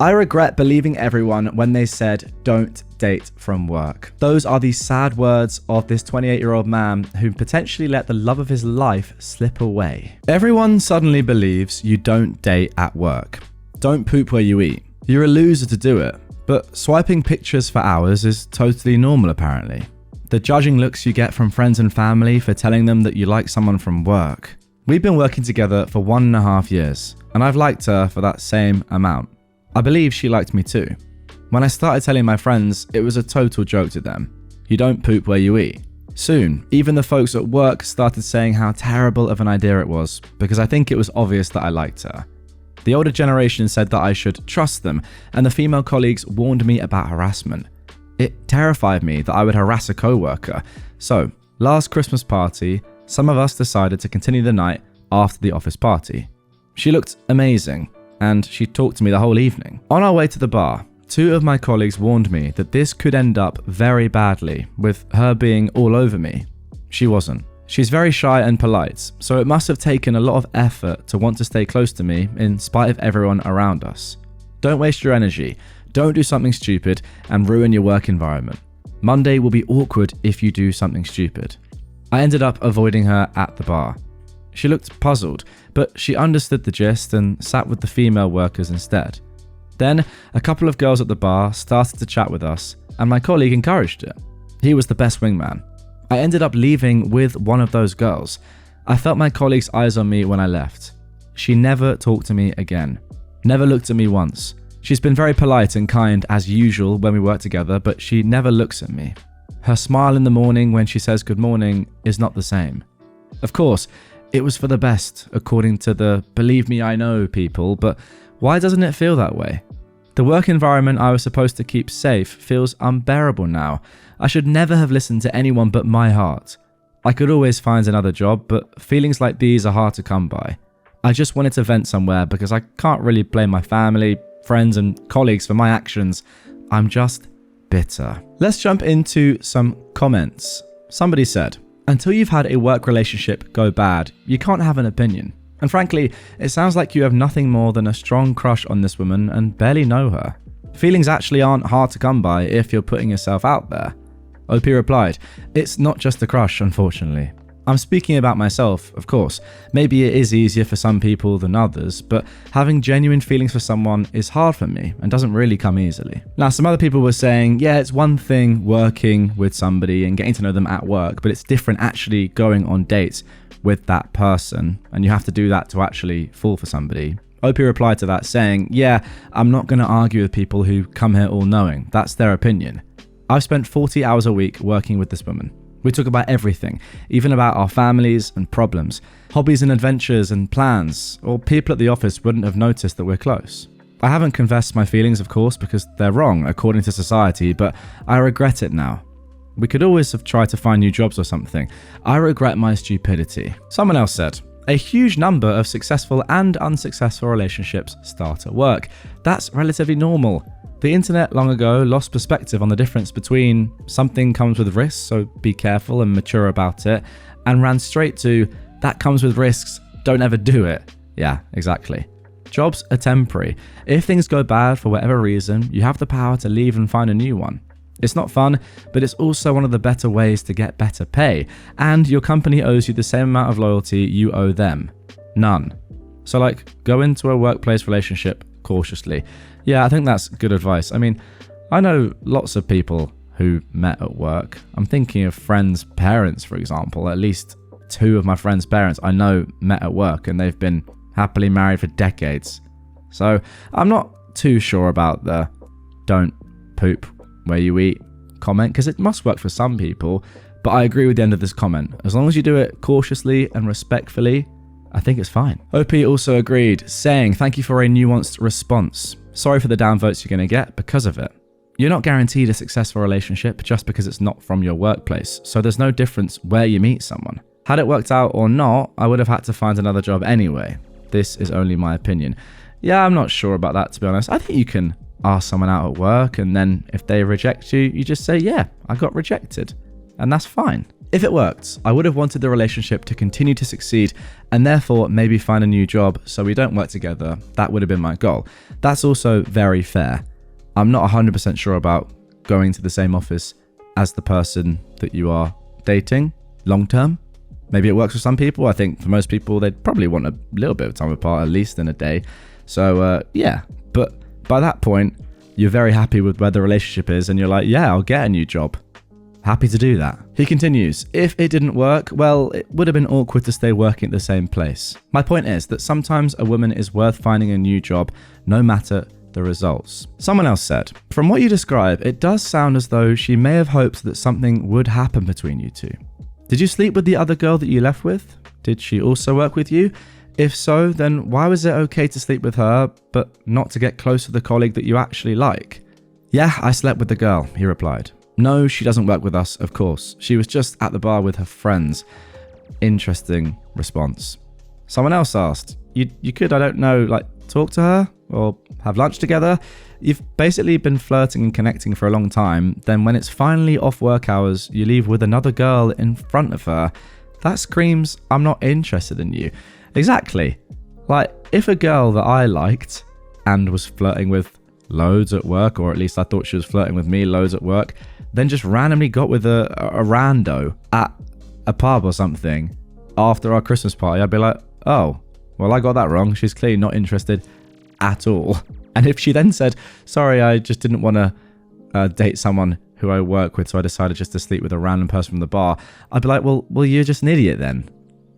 I regret believing everyone when they said, don't date from work. Those are the sad words of this 28-year-old man who potentially let the love of his life slip away. Everyone suddenly believes you don't date at work. Don't poop where you eat. You're a loser to do it. But swiping pictures for hours is totally normal apparently. The judging looks you get from friends and family for telling them that you like someone from work. We've been working together for 1.5 years, and I've liked her for that same amount. I believe she liked me too. When I started telling my friends, it was a total joke to them. You don't poop where you eat. Soon, even the folks at work started saying how terrible of an idea it was, because I think it was obvious that I liked her. The older generation said that I should trust them, and the female colleagues warned me about harassment. It terrified me that I would harass a co-worker. So, last Christmas party, some of us decided to continue the night after the office party. She looked amazing, and she talked to me the whole evening. On our way to the bar, 2 of my colleagues warned me that this could end up very badly, with her being all over me. She wasn't. She's very shy and polite, so it must have taken a lot of effort to want to stay close to me in spite of everyone around us. Don't waste your energy, don't do something stupid and ruin your work environment. Monday will be awkward if you do something stupid. I ended up avoiding her at the bar. She looked puzzled, but she understood the gist and sat with the female workers instead. Then, a couple of girls at the bar started to chat with us, and my colleague encouraged it. He was the best wingman. I ended up leaving with one of those girls. I felt my colleague's eyes on me when I left. She never talked to me again. Never looked at me once. She's been very polite and kind as usual when we work together, but she never looks at me. Her smile in the morning when she says good morning is not the same. Of course, it was for the best, according to the believe me I know people, but why doesn't it feel that way? The work environment I was supposed to keep safe feels unbearable now. I should never have listened to anyone but my heart. I could always find another job, but feelings like these are hard to come by. I just wanted to vent somewhere because I can't really blame my family, friends and colleagues for my actions. I'm just bitter. Let's jump into some comments. Somebody said, until you've had a work relationship go bad, you can't have an opinion. And frankly, it sounds like you have nothing more than a strong crush on this woman and barely know her. Feelings actually aren't hard to come by if you're putting yourself out there. OP replied, it's not just a crush, unfortunately. I'm speaking about myself, of course. Maybe it is easier for some people than others, but having genuine feelings for someone is hard for me and doesn't really come easily. Now, some other people were saying, yeah, it's one thing working with somebody and getting to know them at work, but it's different actually going on dates with that person, and you have to do that to actually fall for somebody. OP replied to that saying, yeah, I'm not going to argue with people who come here all knowing. That's their opinion. I've spent 40 hours a week working with this woman. We talk about everything, even about our families and problems, hobbies and adventures and plans, or people at the office wouldn't have noticed that we're close. I haven't confessed my feelings, of course, because they're wrong according to society, but I regret it now. We could always have tried to find new jobs or something. I regret my stupidity. Someone else said, a huge number of successful and unsuccessful relationships start at work. That's relatively normal. The internet long ago lost perspective on the difference between something comes with risks, so be careful and mature about it, and ran straight to that comes with risks, don't ever do it. Yeah, exactly. Jobs are temporary. If things go bad for whatever reason, you have the power to leave and find a new one. It's not fun, but it's also one of the better ways to get better pay, and your company owes you the same amount of loyalty you owe them. None. So go into a workplace relationship cautiously. Yeah, I think that's good advice. I mean, I know lots of people who met at work. I'm thinking of friends' parents, for example. At least 2 of my friends' parents I know met at work, and they've been happily married for decades. So I'm not too sure about the don't poop where you eat comment, because it must work for some people, but I agree with the end of this comment. As long as you do it cautiously and respectfully, I think it's fine. OP also agreed, saying thank you for a nuanced response. Sorry for the downvotes you're going to get because of it. You're not guaranteed a successful relationship just because it's not from your workplace, so there's no difference where you meet someone. Had it worked out or not, I would have had to find another job anyway. This is only my opinion. Yeah, I'm not sure about that, to be honest. I think you can ask someone out at work, and then if they reject you, you just say, yeah, I got rejected. And that's fine. If it worked, I would have wanted the relationship to continue to succeed and therefore maybe find a new job so we don't work together. That would have been my goal. That's also very fair. I'm not 100% sure about going to the same office as the person that you are dating long term. Maybe it works for some people. I think for most people, they'd probably want a little bit of time apart, at least in a day. So yeah, but by that point, you're very happy with where the relationship is and you're like, yeah, I'll get a new job. Happy to do that. He continues, if it didn't work, well, it would have been awkward to stay working at the same place. My point is that sometimes a woman is worth finding a new job, no matter the results. Someone else said, from what you describe, it does sound as though she may have hoped that something would happen between you two. Did you sleep with the other girl that you left with? Did she also work with you? If so, then why was it okay to sleep with her, but not to get close to the colleague that you actually like? Yeah, I slept with the girl, he replied. No, she doesn't work with us, of course. She was just at the bar with her friends. Interesting response. Someone else asked, you could, I don't know, like talk to her or have lunch together? You've basically been flirting and connecting for a long time. Then when it's finally off work hours, you leave with another girl in front of her. That screams, I'm not interested in you. Exactly. Like, if a girl that I liked and was flirting with loads at work, or at least I thought she was flirting with me loads at work, then just randomly got with a rando at a pub or something after our Christmas party, I'd be like, oh, well, I got that wrong. She's clearly not interested at all. And if she then said, sorry, I just didn't want to date someone who I work with, so I decided just to sleep with a random person from the bar, I'd be like, well, you're just an idiot then.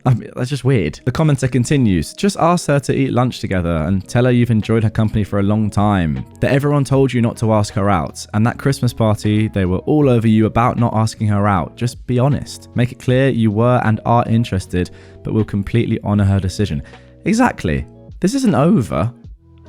I mean, that's just weird. The commenter continues, just ask her to eat lunch together and tell her you've enjoyed her company for a long time, that everyone told you not to ask her out, and that Christmas party, they were all over you about not asking her out. Just be honest. Make it clear you were and are interested, but will completely honor her decision. Exactly. This isn't over.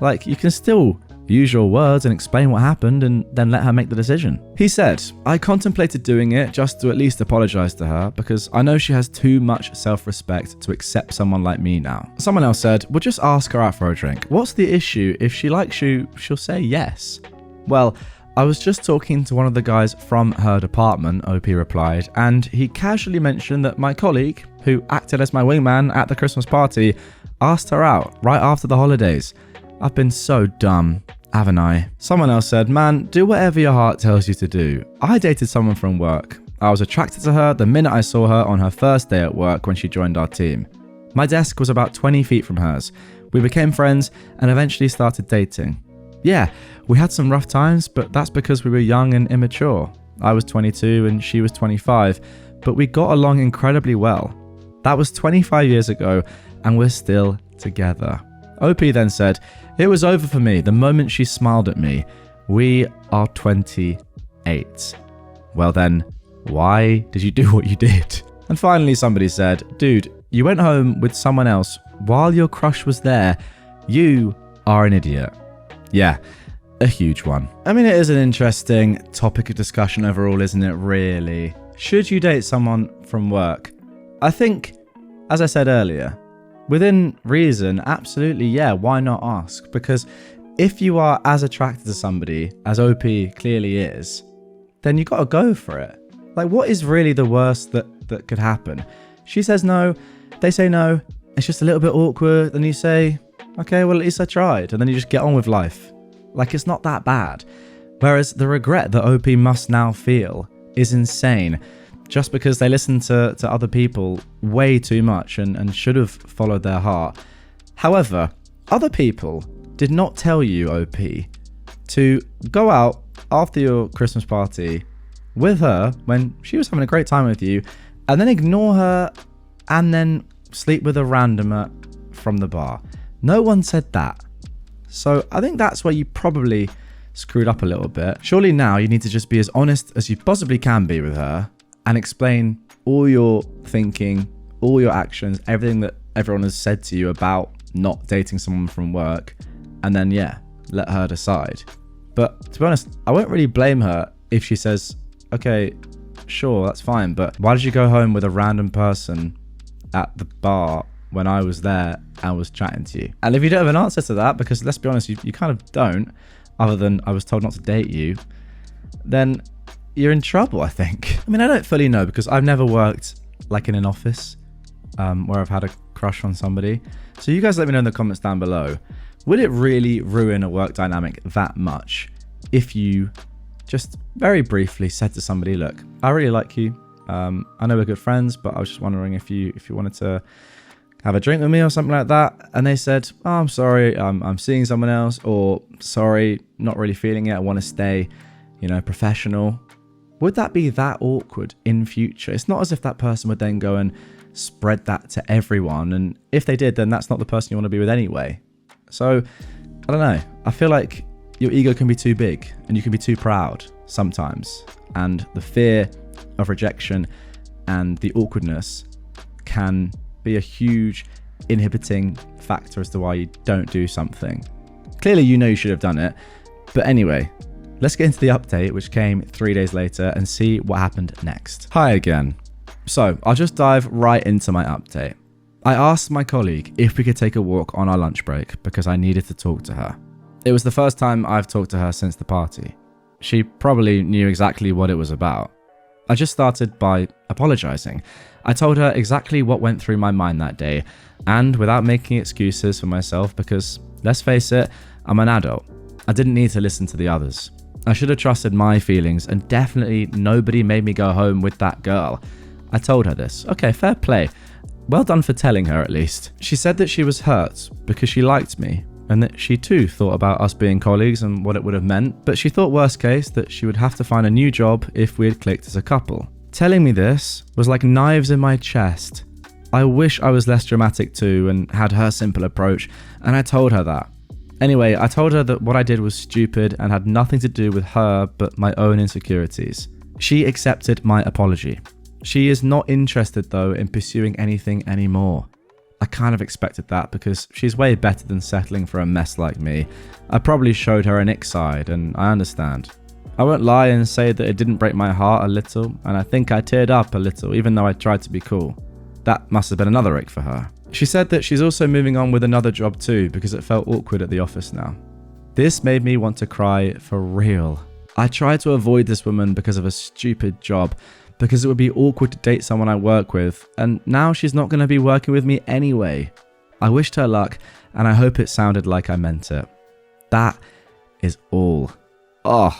Like, you can still use your words and explain what happened and then let her make the decision. He said, I contemplated doing it just to at least apologize to her because I know she has too much self-respect to accept someone like me now. Someone else said, well, just ask her out for a drink. What's the issue? If she likes you, she'll say yes. Well, I was just talking to one of the guys from her department, OP replied, and he casually mentioned that my colleague, who acted as my wingman at the Christmas party, asked her out right after the holidays. I've been so dumb, haven't I? Someone else said, man, do whatever your heart tells you to do. I dated someone from work. I was attracted to her the minute I saw her on her first day at work when she joined our team. My desk was about 20 feet from hers. We became friends and eventually started dating. Yeah, we had some rough times, but that's because we were young and immature. I was 22 and she was 25, but we got along incredibly well. That was 25 years ago and we're still together. OP then said, it was over for me the moment she smiled at me. We are 28. Well then, why did you do what you did? And finally somebody said, dude, you went home with someone else while your crush was there. You are an idiot. Yeah, a huge one. I mean, it is an interesting topic of discussion overall, isn't it, really? Should you date someone from work? I think, as I said earlier, within reason, absolutely, yeah, why not ask? Because if you are as attracted to somebody as OP clearly is, then you got to go for it. Like, what is really the worst that could happen? She says no, they say no, it's just a little bit awkward, and you say, okay, well, at least I tried, and then you just get on with life. Like, it's not that bad. Whereas the regret that OP must now feel is insane, just because they listened to other people way too much and should have followed their heart. However, other people did not tell you, OP, to go out after your Christmas party with her when she was having a great time with you, and then ignore her and then sleep with a randomer from the bar. No one said that. So I think that's where you probably screwed up a little bit. Surely now you need to just be as honest as you possibly can be with her and explain all your thinking, all your actions, everything that everyone has said to you about not dating someone from work, and then, yeah, let her decide. But to be honest, I won't really blame her if she says, okay, sure, that's fine, but why did you go home with a random person at the bar when I was there and was chatting to you? And if you don't have an answer to that, because let's be honest, you kind of don't, other than I was told not to date you, then you're in trouble, I think. I mean, I don't fully know because I've never worked like in an office where I've had a crush on somebody. So you guys let me know in the comments down below. Would it really ruin a work dynamic that much if you just very briefly said to somebody, look, I really like you. I know we're good friends, but I was just wondering if you wanted to have a drink with me or something like that. And they said, oh, I'm sorry, I'm seeing someone else, or sorry, not really feeling it. I want to stay, professional. Would that be that awkward in future? It's not as if that person would then go and spread that to everyone. And if they did, then that's not the person you want to be with anyway. So I don't know. I feel like your ego can be too big and you can be too proud sometimes. And the fear of rejection and the awkwardness can be a huge inhibiting factor as to why you don't do something. Clearly, you should have done it. But anyway, let's get into the update, which came 3 days later, and see what happened next. Hi again. So I'll just dive right into my update. I asked my colleague if we could take a walk on our lunch break because I needed to talk to her. It was the first time I've talked to her since the party. She probably knew exactly what it was about. I just started by apologizing. I told her exactly what went through my mind that day, and without making excuses for myself, because let's face it, I'm an adult. I didn't need to listen to the others. I should have trusted my feelings, and definitely nobody made me go home with that girl. I told her this. Okay, fair play. Well done for telling her at least. She said that she was hurt because she liked me, and that she too thought about us being colleagues and what it would have meant, but she thought worst case that she would have to find a new job if we had clicked as a couple. Telling me this was like knives in my chest. I wish I was less dramatic too and had her simple approach, and I told her that. Anyway, I told her that what I did was stupid and had nothing to do with her but my own insecurities. She accepted my apology. She is not interested though in pursuing anything anymore. I kind of expected that because she's way better than settling for a mess like me. I probably showed her an ick side, and I understand. I won't lie and say that it didn't break my heart a little, and I think I teared up a little even though I tried to be cool. That must have been another ick for her. She said that she's also moving on with another job too because it felt awkward at the office now. This made me want to cry for real. I tried to avoid this woman because of a stupid job, because it would be awkward to date someone I work with, and now she's not going to be working with me anyway. I wished her luck, and I hope it sounded like I meant it. That is all. Oh,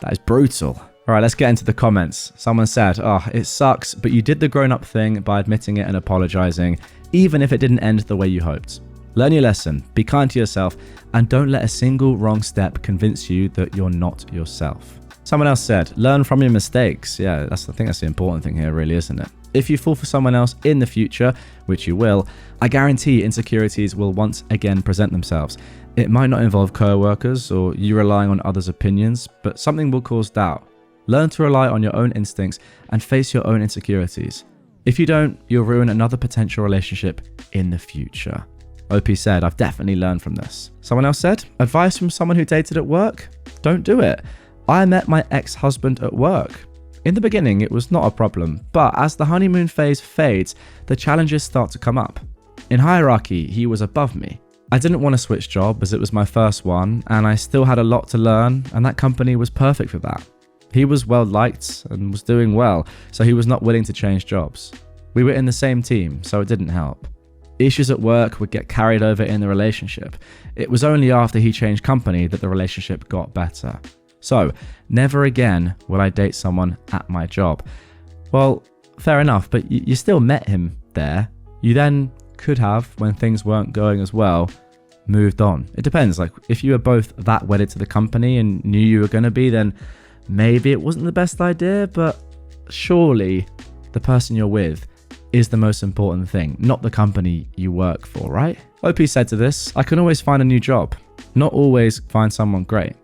that is brutal. All right, let's get into the comments. Someone said, oh, it sucks, but you did the grown-up thing by admitting it and apologizing, even if it didn't end the way you hoped. Learn your lesson, be kind to yourself, and don't let a single wrong step convince you that you're not yourself. Someone else said, learn from your mistakes. Yeah, I think that's the important thing here, really, isn't it? If you fall for someone else in the future, which you will, I guarantee insecurities will once again present themselves. It might not involve co-workers or you relying on others' opinions, but something will cause doubt. Learn to rely on your own instincts and face your own insecurities. If you don't, you'll ruin another potential relationship in the future. OP said, I've definitely learned from this. Someone else said, advice from someone who dated at work? Don't do it. I met my ex-husband at work. In the beginning, it was not a problem, but as the honeymoon phase fades, the challenges start to come up. In hierarchy, he was above me. I didn't want to switch job as it was my first one, and I still had a lot to learn, and that company was perfect for that. He was well liked and was doing well, so he was not willing to change jobs. We were in the same team, so it didn't help. Issues at work would get carried over in the relationship. It was only after he changed company that the relationship got better. So, never again will I date someone at my job. Well, fair enough, but you still met him there. You then could have, when things weren't going as well, moved on. It depends, like if you were both that wedded to the company and knew you were going to be, then maybe it wasn't the best idea, but surely the person you're with is the most important thing, not the company you work for, right? OP said to this, I can always find a new job, not always find someone great.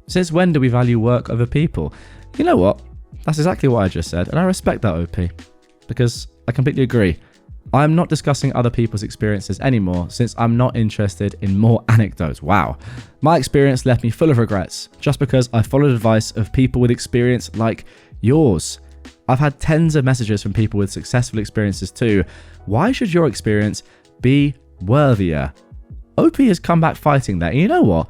Since when do we value work over people? You know what? That's exactly what I just said, and I respect that, OP, because I completely agree. I'm not discussing other people's experiences anymore since I'm not interested in more anecdotes. Wow. My experience left me full of regrets just because I followed advice of people with experience like yours. I've had tens of messages from people with successful experiences too. Why should your experience be worthier? OP has come back fighting that. And you know what?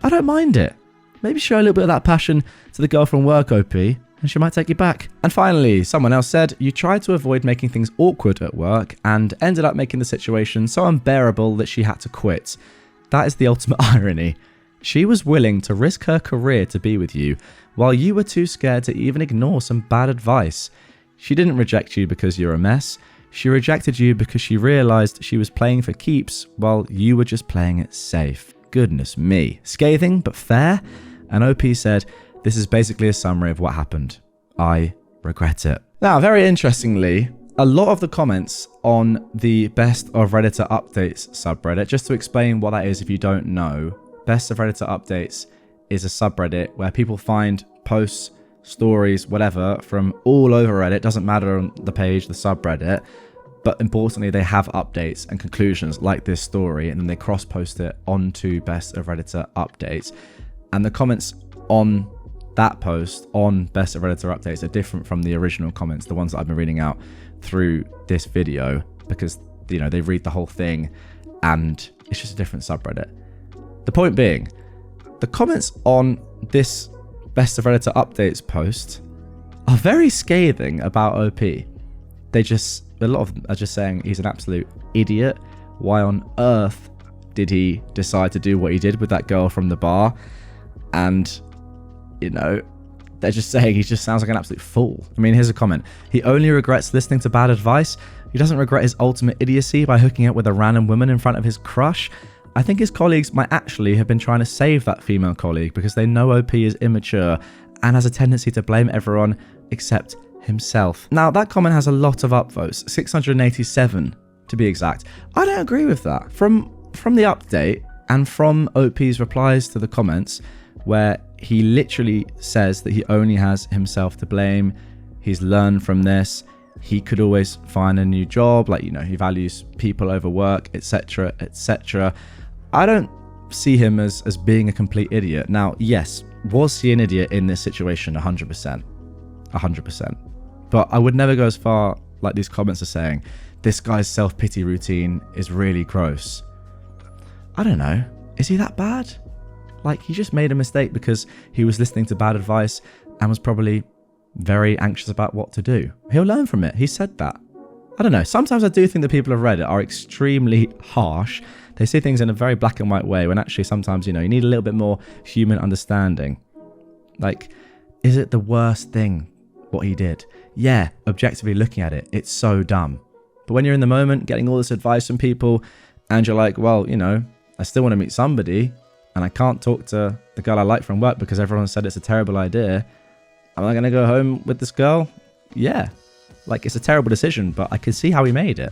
I don't mind it. Maybe show a little bit of that passion to the girl from work, OP, and and she might take you back. And finally, someone else said, you tried to avoid making things awkward at work and ended up making the situation so unbearable that she had to quit. That is the ultimate irony. She was willing to risk her career to be with you, while you were too scared to even ignore some bad advice. She didn't reject you because you're a mess. She rejected you because she realized she was playing for keeps while you were just playing it safe. Goodness me. Scathing, but fair? And OP said, this is basically a summary of what happened. I regret it. Now, very interestingly, a lot of the comments on the Best of Redditor Updates subreddit, just to explain what that is if you don't know, Best of Redditor Updates is a subreddit where people find posts, stories, whatever, from all over Reddit. Doesn't matter on the page, the subreddit. But importantly, they have updates and conclusions like this story, and then they cross-post it onto Best of Redditor Updates. And the comments on that post on Best of Redditor Updates are different from the original comments, the ones that I've been reading out through this video, because, you know, they read the whole thing and it's just a different subreddit. The point being, the comments on this Best of Redditor Updates post are very scathing about OP. A lot of them are just saying he's an absolute idiot. Why on earth did he decide to do what he did with that girl from the bar? And, you know, they're just saying he just sounds like an absolute fool. I mean, here's a comment. He only regrets listening to bad advice. He doesn't regret his ultimate idiocy by hooking up with a random woman in front of his crush. I think his colleagues might actually have been trying to save that female colleague because they know OP is immature and has a tendency to blame everyone except himself. Now, that comment has a lot of upvotes, 687 to be exact. I don't agree with that. From the update and from OP's replies to the comments, where he literally says that he only has himself to blame, he's learned from this, he could always find a new job, like, you know, he values people over work, etc., etc. I don't see him as being a complete idiot. Now, yes, was he an idiot in this situation? 100%. 100%. But I would never go as far like these comments are saying, this guy's self-pity routine is really gross. I don't know. Is he that bad? Like, he just made a mistake because he was listening to bad advice and was probably very anxious about what to do. He'll learn from it. He said that. I don't know. Sometimes I do think the people of Reddit are extremely harsh. They see things in a very black and white way when actually sometimes, you know, you need a little bit more human understanding. Like, is it the worst thing what he did? Yeah, objectively looking at it, it's so dumb. But when you're in the moment getting all this advice from people and you're like, well, you know, I still want to meet somebody and I can't talk to the girl I like from work because everyone said it's a terrible idea. Am I going to go home with this girl? Yeah. Like, it's a terrible decision, but I can see how he made it.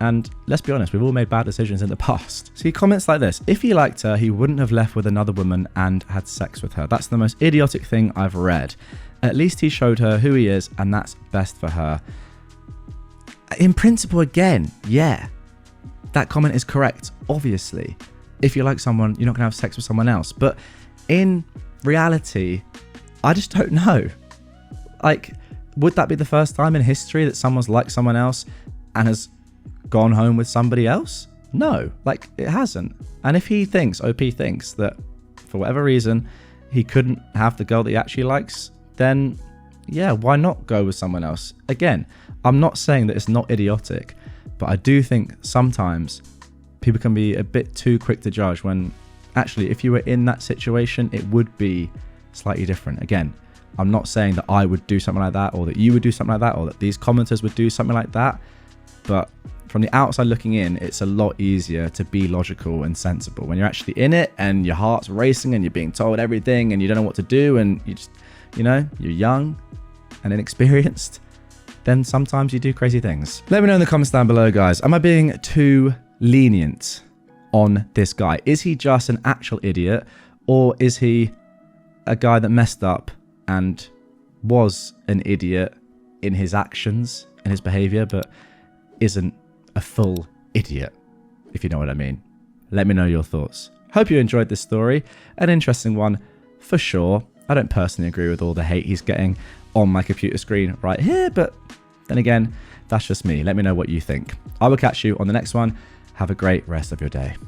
And let's be honest, we've all made bad decisions in the past. See, comments like this. If he liked her, he wouldn't have left with another woman and had sex with her. That's the most idiotic thing I've read. At least he showed her who he is, and that's best for her. In principle, again, yeah. That comment is correct, obviously. If you like someone, you're not going to have sex with someone else. But in reality, I just don't know. Like, would that be the first time in history that someone's liked someone else and has gone home with somebody else? No, like, it hasn't. And if he thinks, OP thinks that for whatever reason he couldn't have the girl that he actually likes, then yeah, why not go with someone else? Again, I'm not saying that it's not idiotic, but I do think sometimes people can be a bit too quick to judge when actually if you were in that situation, it would be slightly different. Again, I'm not saying that I would do something like that or that you would do something like that or that these commenters would do something like that, but from the outside looking in, it's a lot easier to be logical and sensible when you're actually in it and your heart's racing and you're being told everything and you don't know what to do and you just, you know, you're young and inexperienced, then sometimes you do crazy things. Let me know in the comments down below, guys. Am I being too lenient on this guy? Is he just an actual idiot, or is he a guy that messed up and was an idiot in his actions and his behavior, but isn't a full idiot, if you know what I mean? Let me know your thoughts. Hope you enjoyed this story. An interesting one for sure. I don't personally agree with all the hate he's getting on my computer screen right here, but then again, that's just me. Let me know what you think. I will catch you on the next one. Have a great rest of your day.